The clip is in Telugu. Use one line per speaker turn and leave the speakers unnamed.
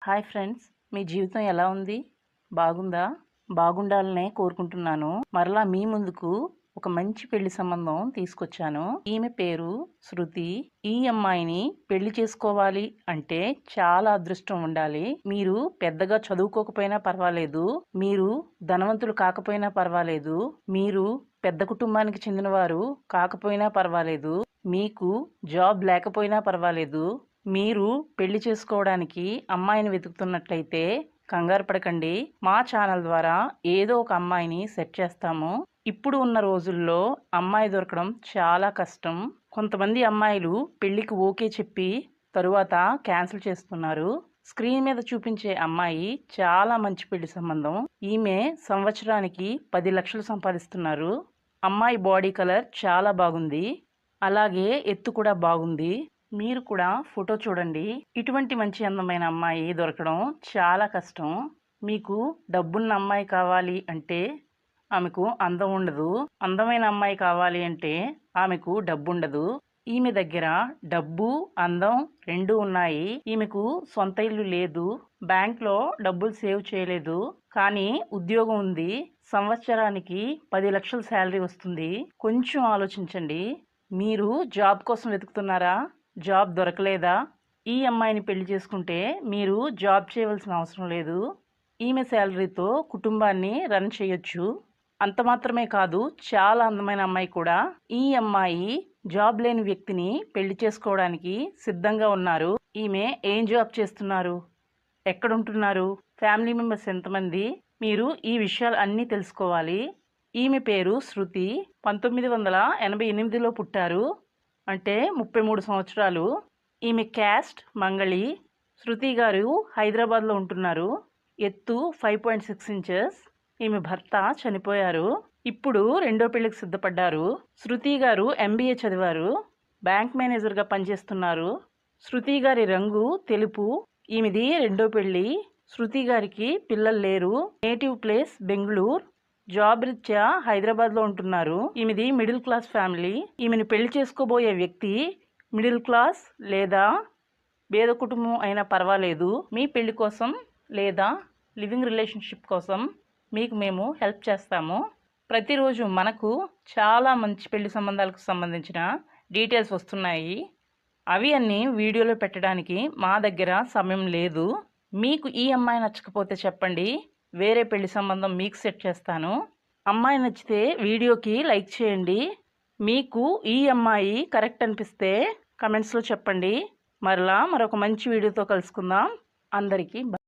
హాయ్ ఫ్రెండ్స్, మీ జీవితం ఎలా ఉంది? బాగుందా? బాగుండాలనే కోరుకుంటున్నాను. మరలా మీ ముందుకు ఒక మంచి పెళ్లి సంబంధం తీసుకొచ్చాను. ఈమె పేరు శృతి. ఈ అమ్మాయిని పెళ్లి చేసుకోవాలి అంటే చాలా అదృష్టం ఉండాలి. మీరు పెద్దగా చదువుకోకపోయినా పర్వాలేదు, మీరు ధనవంతులు కాకపోయినా పర్వాలేదు, మీరు పెద్ద కుటుంబానికి చెందినవారు కాకపోయినా పర్వాలేదు, మీకు జాబ్ లేకపోయినా పర్వాలేదు, మీరు పెళ్లి చేసుకోవడానికి అమ్మాయిని వెతుకుతున్నట్లయితే కంగారు పడకండి. మా ఛానల్ ద్వారా ఏదో ఒక అమ్మాయిని సెట్ చేస్తాము. ఇప్పుడు ఉన్న రోజుల్లో అమ్మాయి దొరకడం చాలా కష్టం. కొంతమంది అమ్మాయిలు పెళ్లికి ఓకే చెప్పి తరువాత క్యాన్సిల్ చేస్తున్నారు. స్క్రీన్ మీద చూపించే అమ్మాయి చాలా మంచి పెళ్లి సంబంధం. ఈమె సంవత్సరానికి 10 లక్షలు సంపాదిస్తున్నారు. అమ్మాయి బాడీ కలర్ చాలా బాగుంది, అలాగే ఎత్తు కూడా బాగుంది. మీరు కూడా ఫోటో చూడండి. ఇటువంటి మంచి అందమైన అమ్మాయి దొరకడం చాలా కష్టం. మీకు డబ్బున్న అమ్మాయి కావాలి అంటే ఆమెకు అందం ఉండదు, అందమైన అమ్మాయి కావాలి అంటే ఆమెకు డబ్బు ఉండదు. ఈమె దగ్గర డబ్బు, అందం రెండూ ఉన్నాయి. ఈమెకు సొంత ఇల్లు లేదు, బ్యాంక్లో డబ్బులు సేవ్ చేయలేదు, కానీ ఉద్యోగం ఉంది. సంవత్సరానికి 10 లక్షల శాలరీ వస్తుంది. కొంచెం ఆలోచించండి. మీరు జాబ్ కోసం వెతుకుతున్నారా? జాబ్ దొరకలేదా? ఈ అమ్మాయిని పెళ్లి చేసుకుంటే మీరు జాబ్ చేయవలసిన అవసరం లేదు. ఈమె శాలరీతో కుటుంబాన్ని రన్ చేయొచ్చు. అంత మాత్రమే కాదు, చాలా అందమైన అమ్మాయి కూడా. ఈ అమ్మాయి జాబ్ లేని వ్యక్తిని పెళ్లి చేసుకోవడానికి సిద్ధంగా ఉన్నారు. ఈమె ఏం జాబ్ చేస్తున్నారు? ఎక్కడుంటున్నారు? ఫ్యామిలీ మెంబర్స్ ఎంతమంది? మీరు ఈ విషయాలు అన్నీ తెలుసుకోవాలి. ఈమె పేరు శృతి. 1988లో పుట్టారు, అంటే 33 సంవత్సరాలు. ఈమె క్యాస్ట్ మంగళి. శృతి గారు హైదరాబాద్లో ఉంటున్నారు. ఎత్తు 5.6 ఇంచెస్. ఈమె భర్త చనిపోయారు. ఇప్పుడు రెండో పెళ్లికి సిద్ధపడ్డారు. శృతి గారు MBA చదివారు, బ్యాంక్ మేనేజర్గా పనిచేస్తున్నారు. శృతి గారి రంగు తెలుపు. ఈమెది రెండో పెళ్లి. శృతి గారికి పిల్లలు లేరు. నేటివ్ ప్లేస్ బెంగళూరు, జాబ్ రీత్యా హైదరాబాద్లో ఉంటున్నారు. ఈమెది మిడిల్ క్లాస్ ఫ్యామిలీ. ఈమెను పెళ్లి చేసుకోబోయే వ్యక్తి మిడిల్ క్లాస్ లేదా పేద కుటుంబం అయినా పర్వాలేదు. మీ పెళ్లి కోసం లేదా లివింగ్ రిలేషన్షిప్ కోసం మీకు మేము హెల్ప్ చేస్తాము. ప్రతిరోజు మనకు చాలా మంచి పెళ్లి సంబంధాలకు సంబంధించిన డీటెయిల్స్ వస్తున్నాయి. అవి అన్నీ వీడియోలో పెట్టడానికి మా దగ్గర సమయం లేదు. మీకు ఈ అమ్మాయి నచ్చకపోతే చెప్పండి, వేరే పెళ్లి సంబంధం మీకు సెట్ చేస్తాను. అమ్మాయి నచ్చితే వీడియోకి లైక్ చేయండి. మీకు ఈ అమ్మాయి కరెక్ట్ అనిపిస్తే కమెంట్స్లో చెప్పండి. మరలా మరొక మంచి వీడియోతో కలుసుకుందాం. అందరికీ